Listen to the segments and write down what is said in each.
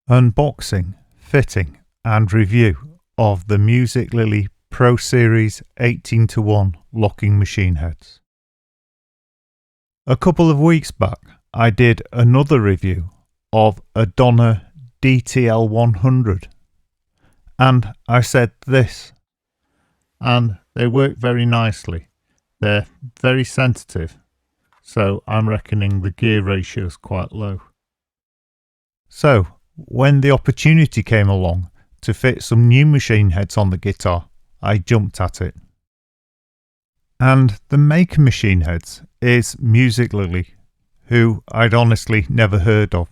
Unboxing, fitting and review of the Musiclily Pro Series 18:1 locking machine heads. A couple of weeks back I did another review of a Donner DTL 100 and I said this, and they work very nicely. They're very sensitive, so I'm reckoning the gear ratio is quite low. So when the opportunity came along to fit some new machine heads on the guitar, I jumped at it. And the maker machine heads is Musiclily, who I'd honestly never heard of.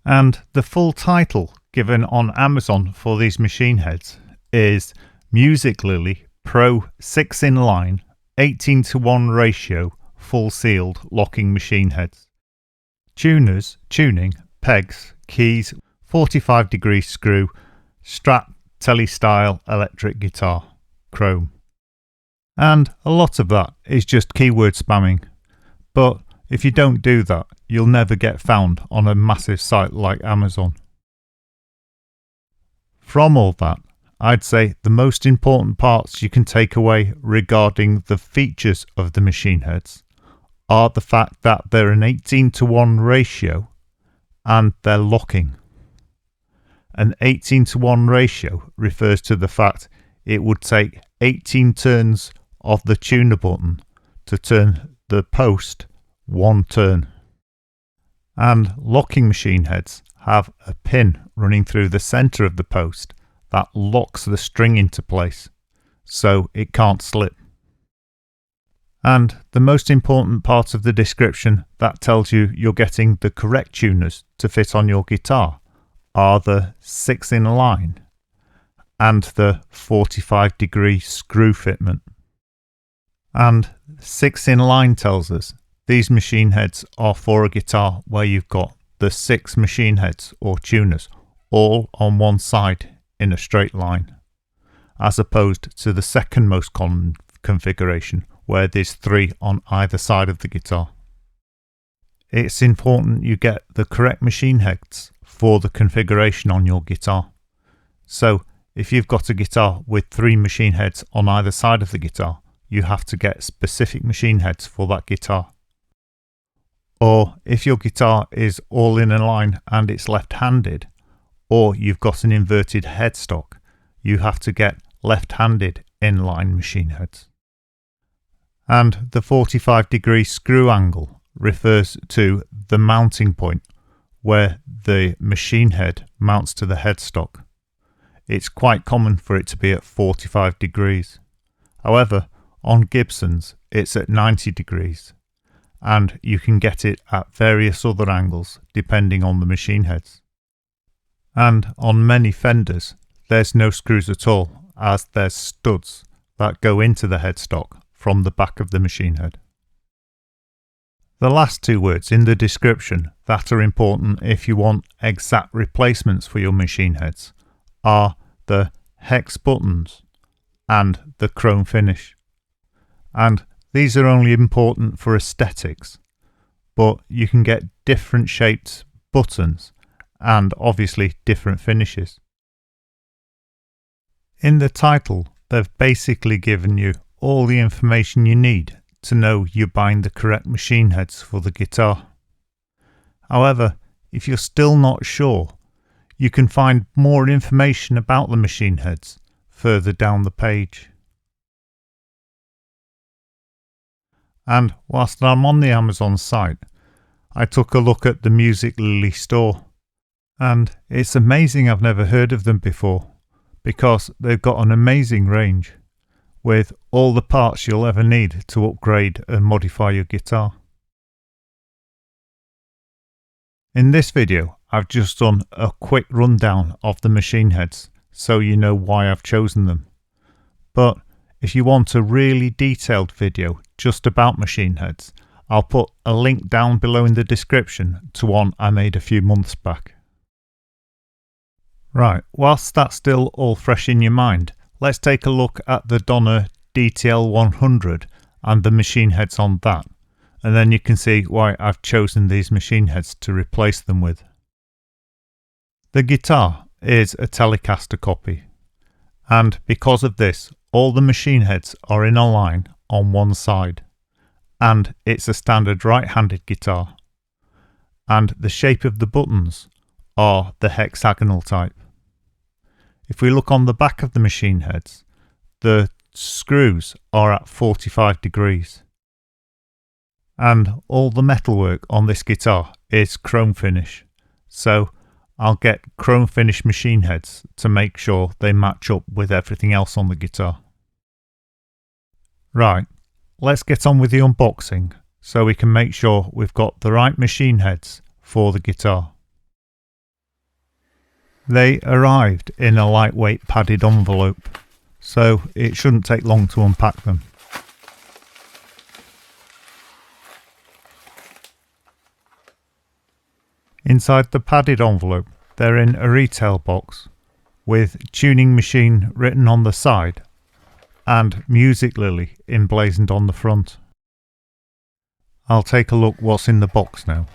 And the full title given on Amazon for these machine heads is Musiclily Pro 6-in-line 18:1 ratio full sealed locking machine heads. Tuners, tuning, pegs, keys, 45-degree screw, Strat Tele-style electric guitar, chrome. And a lot of that is just keyword spamming, but if you don't do that, you'll never get found on a massive site like Amazon. From all that, I'd say the most important parts you can take away regarding the features of the machine heads are the fact that they're an 18:1 ratio and they're locking. An 18:1 ratio refers to the fact it would take 18 turns of the tuner button to turn the post one turn. And locking machine heads have a pin running through the centre of the post that locks the string into place so it can't slip. And the most important part of the description that tells you you're getting the correct tuners to fit on your guitar are the 6-in-line and the 45-degree screw fitment. And 6-in-line tells us these machine heads are for a guitar where you've got the 6 machine heads or tuners all on one side in a straight line, as opposed to the second most common configuration where there's 3 on either side of the guitar. It's important you get the correct machine heads for the configuration on your guitar. So if you've got a guitar with 3 machine heads on either side of the guitar, you have to get specific machine heads for that guitar. Or if your guitar is all in a line and it's left-handed, or you've got an inverted headstock, you have to get left-handed inline machine heads. And the 45-degree screw angle refers to the mounting point where the machine head mounts to the headstock. It's quite common for it to be at 45 degrees. However, on Gibsons it's at 90 degrees, and you can get it at various other angles depending on the machine heads. And on many Fenders there's no screws at all, as there's studs that go into the headstock from the back of the machine head. The last 2 words in the description that are important if you want exact replacements for your machine heads are the hex buttons and the chrome finish. And these are only important for aesthetics, but you can get different shaped buttons and obviously different finishes. In the title, they've basically given you all the information you need to know you're buying the correct machine heads for the guitar. However, if you're still not sure, you can find more information about the machine heads further down the page. And whilst I'm on the Amazon site, I took a look at the Musiclily store, and it's amazing I've never heard of them before, because they've got an amazing range with all the parts you'll ever need to upgrade and modify your guitar. In this video, I've just done a quick rundown of the machine heads so you know why I've chosen them. But if you want a really detailed video just about machine heads, I'll put a link down below in the description to one I made a few months back. Right, whilst that's still all fresh in your mind, let's take a look at the Donner DTL 100 and the machine heads on that, and then you can see why I've chosen these machine heads to replace them with. The guitar is a Telecaster copy, and because of this, all the machine heads are in a line on one side, and it's a standard right-handed guitar, and the shape of the buttons are the hexagonal type. If we look on the back of the machine heads, the screws are at 45 degrees, and all the metalwork on this guitar is chrome finish, so I'll get chrome finish machine heads to make sure they match up with everything else on the guitar. Right, let's get on with the unboxing so we can make sure we've got the right machine heads for the guitar. They arrived in a lightweight padded envelope, so it shouldn't take long to unpack them. Inside the padded envelope, they're in a retail box with tuning machine written on the side and Musiclily emblazoned on the front. I'll take a look what's in the box now.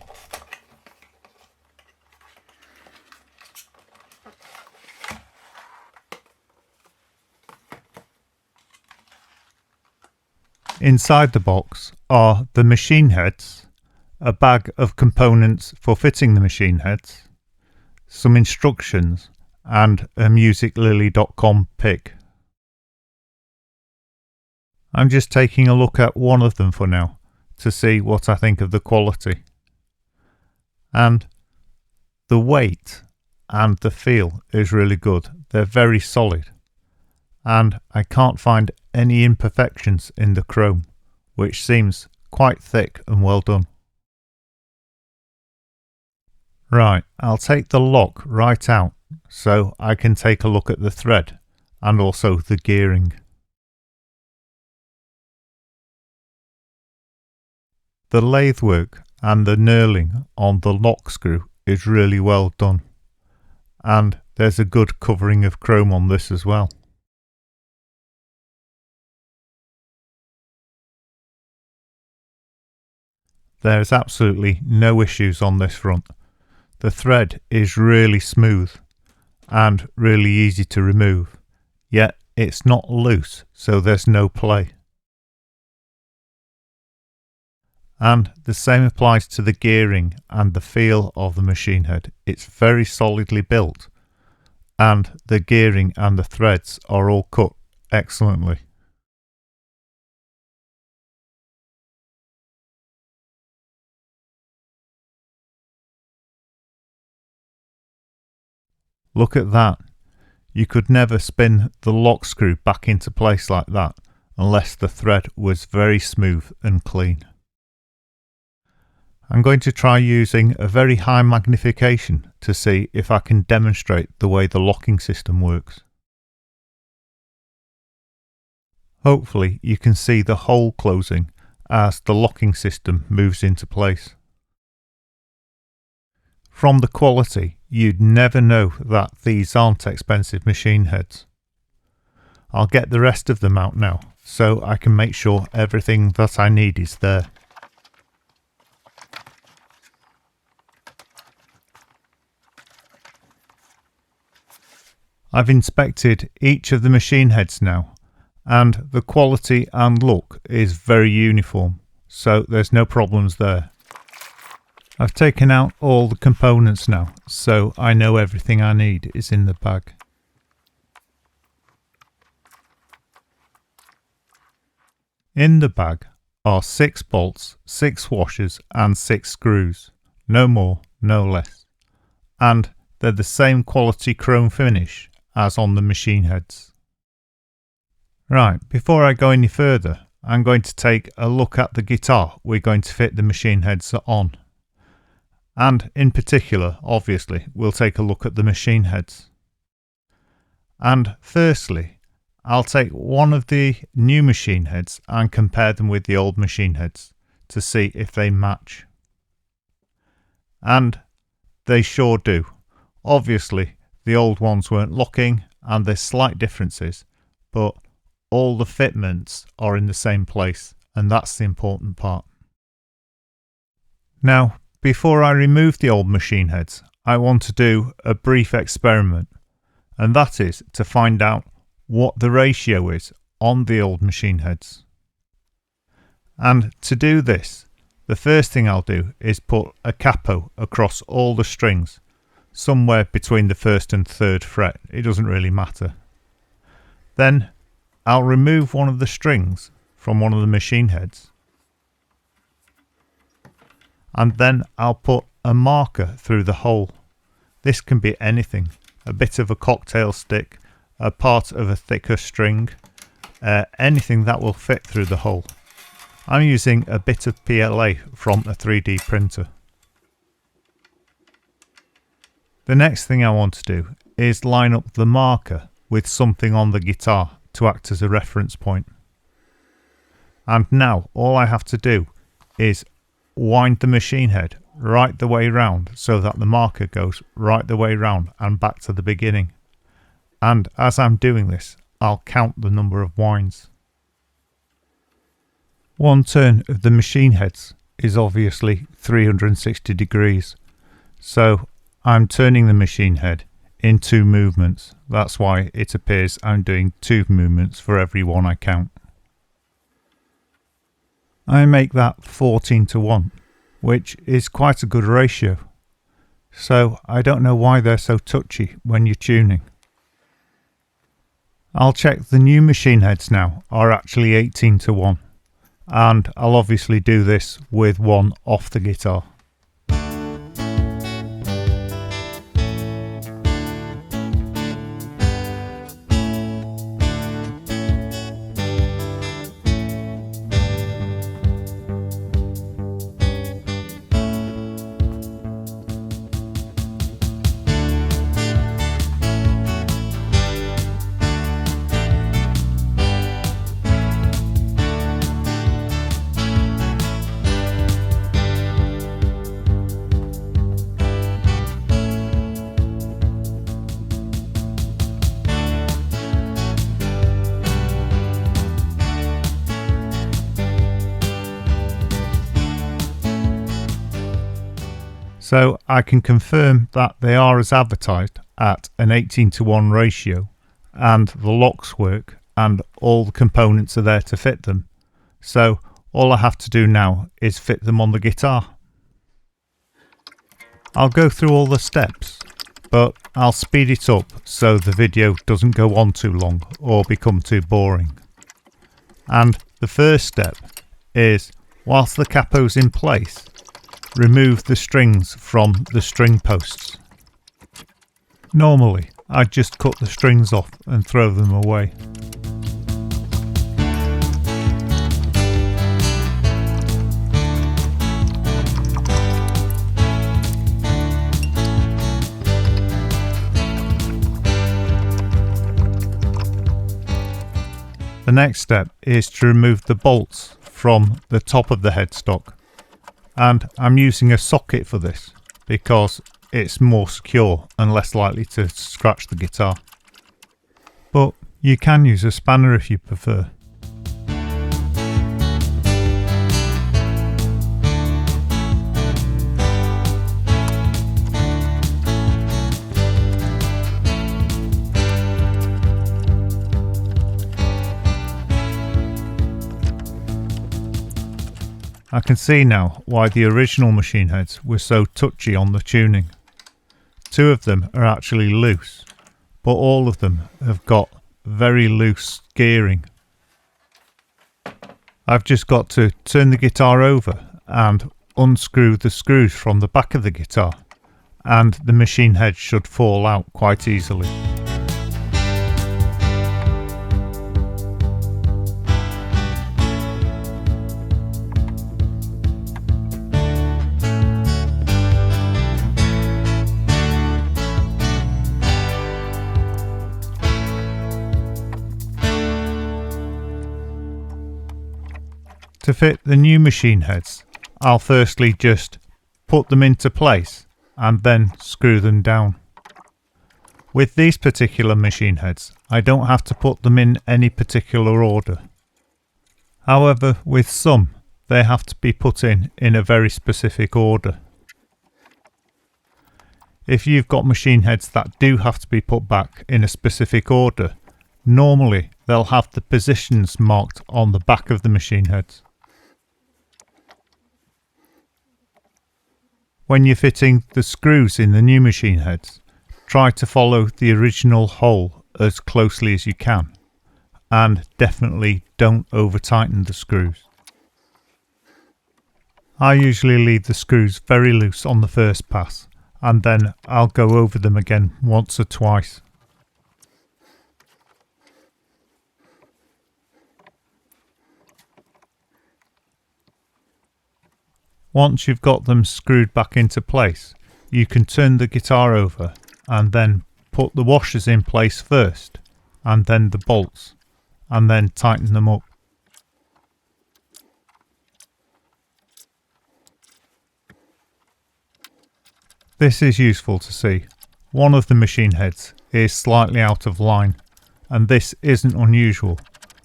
Inside the box are the machine heads, a bag of components for fitting the machine heads, some instructions, and a musiclily.com pic. I'm just taking a look at one of them for now to see what I think of the quality. And the weight and the feel is really good. They're very solid. And I can't find any imperfections in the chrome, which seems quite thick and well done. Right, I'll take the lock right out so I can take a look at the thread and also the gearing. The lathe work and the knurling on the lock screw is really well done, and there's a good covering of chrome on this as well. There's absolutely no issues on this front. The thread is really smooth and really easy to remove, yet it's not loose, so there's no play. And the same applies to the gearing and the feel of the machine head. It's very solidly built, and the gearing and the threads are all cut excellently. Look at that. You could never spin the lock screw back into place like that unless the thread was very smooth and clean. I'm going to try using a very high magnification to see if I can demonstrate the way the locking system works. Hopefully you can see the hole closing as the locking system moves into place. From the quality, you'd never know that these aren't expensive machine heads. I'll get the rest of them out now so I can make sure everything that I need is there. I've inspected each of the machine heads now, and the quality and look is very uniform, so there's no problems there. I've taken out all the components now, so I know everything I need is in the bag. In the bag are 6 bolts, 6 washers and 6 screws. No more, no less. And they're the same quality chrome finish as on the machine heads. Right, before I go any further, I'm going to take a look at the guitar we're going to fit the machine heads on. And in particular, obviously, we'll take a look at the machine heads. And firstly, I'll take one of the new machine heads and compare them with the old machine heads to see if they match. And they sure do. Obviously, the old ones weren't locking and there's slight differences, but all the fitments are in the same place, and that's the important part. Now, before I remove the old machine heads, I want to do a brief experiment, and that is to find out what the ratio is on the old machine heads. And to do this, the first thing I'll do is put a capo across all the strings, somewhere between the first and third fret. It doesn't really matter. Then I'll remove one of the strings from one of the machine heads, and then I'll put a marker through the hole. This can be anything: a bit of a cocktail stick, a part of a thicker string, anything that will fit through the hole. I'm using a bit of PLA from a 3D printer. The next thing I want to do is line up the marker with something on the guitar to act as a reference point. And now all I have to do is wind the machine head right the way round so that the marker goes right the way round and back to the beginning. And as I'm doing this, I'll count the number of winds. One turn of the machine heads is obviously 360 degrees, so I'm turning the machine head in 2 movements. That's why it appears I'm doing 2 movements for every one I count. I make that 14:1, which is quite a good ratio, so I don't know why they're so touchy when you're tuning. I'll check the new machine heads now are actually 18:1, and I'll obviously do this with one off the guitar. So I can confirm that they are as advertised at an 18:1 ratio, and the locks work and all the components are there to fit them. So all I have to do now is fit them on the guitar. I'll go through all the steps, but I'll speed it up so the video doesn't go on too long or become too boring. And the first step is, whilst the capo's in place, remove the strings from the string posts. Normally, I'd just cut the strings off and throw them away. The next step is to remove the bolts from the top of the headstock. And I'm using a socket for this because it's more secure and less likely to scratch the guitar. But you can use a spanner if you prefer. I can see now why the original machine heads were so touchy on the tuning. 2 of them are actually loose, but all of them have got very loose gearing. I've just got to turn the guitar over and unscrew the screws from the back of the guitar, and the machine head should fall out quite easily. To fit the new machine heads, I'll firstly just put them into place and then screw them down. With these particular machine heads, I don't have to put them in any particular order. However, with some, they have to be put in a very specific order. If you've got machine heads that do have to be put back in a specific order, normally they'll have the positions marked on the back of the machine heads. When you're fitting the screws in the new machine heads, try to follow the original hole as closely as you can, and definitely don't over tighten the screws. I usually leave the screws very loose on the first pass, and then I'll go over them again once or twice. Once you've got them screwed back into place, you can turn the guitar over and then put the washers in place first, and then the bolts, and then tighten them up. This is useful to see. One of the machine heads is slightly out of line, and this isn't unusual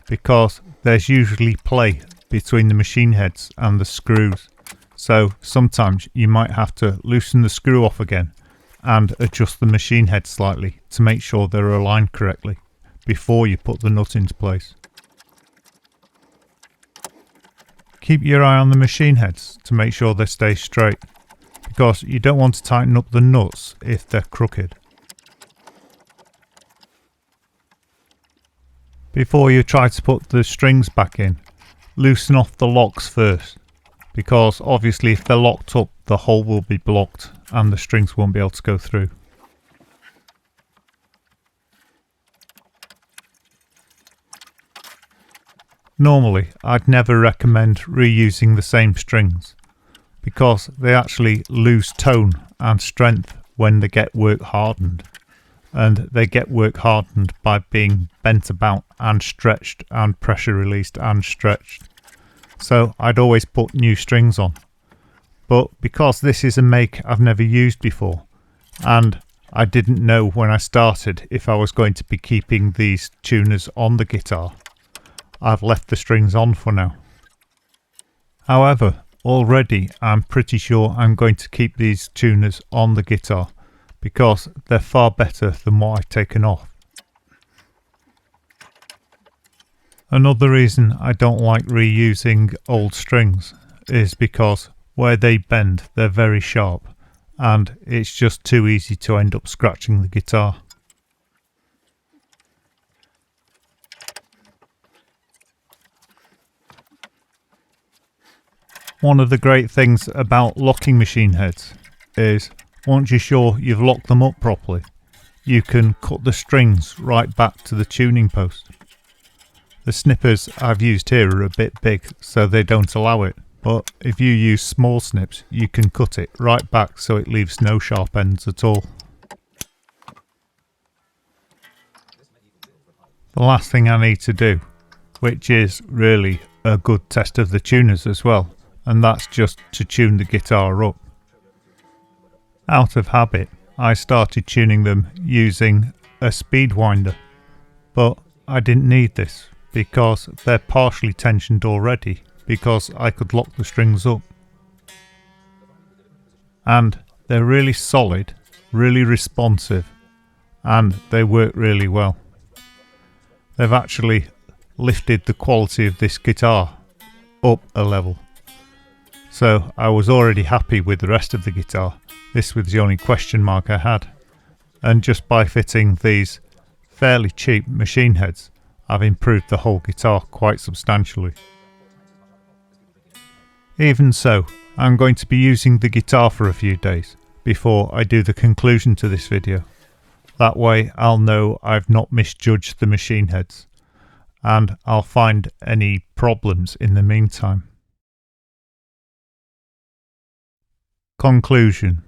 because there's usually play between the machine heads and the screws. So sometimes you might have to loosen the screw off again and adjust the machine head slightly to make sure they're aligned correctly before you put the nut into place. Keep your eye on the machine heads to make sure they stay straight, because you don't want to tighten up the nuts if they're crooked. Before you try to put the strings back in, loosen off the locks first, because obviously if they're locked up, the hole will be blocked and the strings won't be able to go through. Normally, I'd never recommend reusing the same strings, because they actually lose tone and strength when they get work hardened, and they get work hardened by being bent about and stretched and pressure released and stretched. So I'd always put new strings on. But because this is a make I've never used before, and I didn't know when I started if I was going to be keeping these tuners on the guitar, I've left the strings on for now. However, already I'm pretty sure I'm going to keep these tuners on the guitar because they're far better than what I've taken off. Another reason I don't like reusing old strings is because where they bend they're very sharp and it's just too easy to end up scratching the guitar. One of the great things about locking machine heads is once you're sure you've locked them up properly, you can cut the strings right back to the tuning post. The snippers I've used here are a bit big, so they don't allow it, but if you use small snips you can cut it right back so it leaves no sharp ends at all. The last thing I need to do, which is really a good test of the tuners as well, and that's just to tune the guitar up. Out of habit, I started tuning them using a speed winder, but I didn't need this because they're partially tensioned already because I could lock the strings up. And they're really solid, really responsive, and they work really well. They've actually lifted the quality of this guitar up a level. So I was already happy with the rest of the guitar. This was the only question mark I had. And just by fitting these fairly cheap machine heads, I've improved the whole guitar quite substantially. Even so, I'm going to be using the guitar for a few days before I do the conclusion to this video. That way I'll know I've not misjudged the machine heads, and I'll find any problems in the meantime. Conclusion.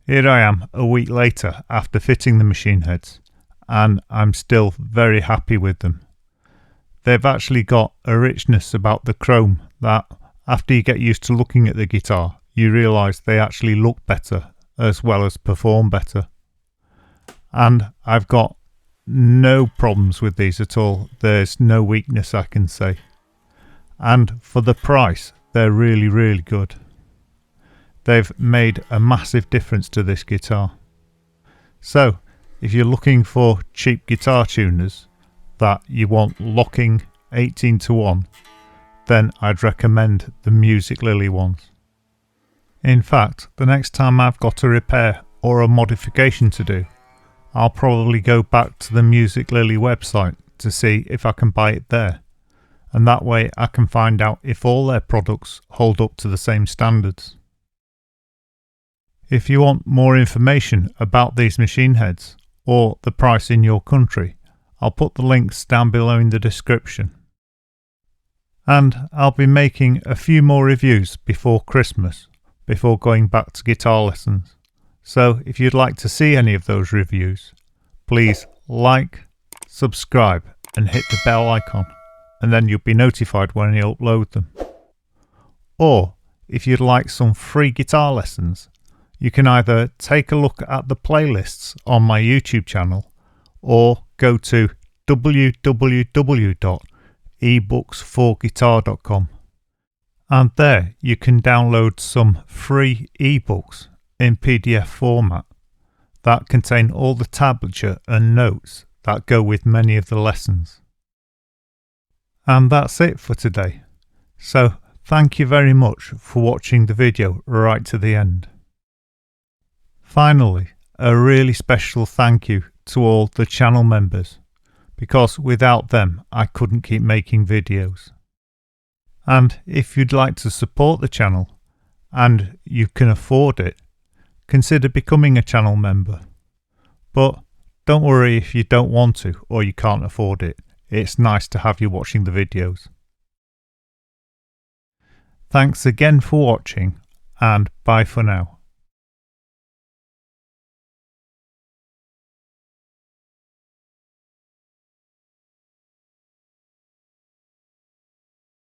Here I am a week later after fitting the machine heads, and I'm still very happy with them. They've actually got a richness about the chrome that after you get used to looking at the guitar you realise they actually look better as well as perform better. And I've got no problems with these at all. There's no weakness I can say. And for the price they're really good. they've made a massive difference to this guitar. So if you're looking for cheap guitar tuners that you want locking 18:1, then I'd recommend the Musiclily ones. In fact, the next time I've got a repair or a modification to do, I'll probably go back to the Musiclily website to see if I can buy it there, and that way I can find out if all their products hold up to the same standards. If you want more information about these machine heads or the price in your country, I'll put the links down below in the description. And I'll be making a few more reviews before Christmas, before going back to guitar lessons. So if you'd like to see any of those reviews, please like, subscribe and hit the bell icon, and then you'll be notified when I upload them. Or if you'd like some free guitar lessons, you can either take a look at the playlists on my YouTube channel or go to www.ebooks4guitar.com, and there you can download some free ebooks in PDF format that contain all the tablature and notes that go with many of the lessons. And that's it for today. So thank you very much for watching the video right to the end. Finally, a really special thank you to all the channel members, because without them I couldn't keep making videos. And if you'd like to support the channel and you can afford it, consider becoming a channel member. But don't worry if you don't want to or you can't afford it. It's nice to have you watching the videos. Thanks again for watching, and bye for now.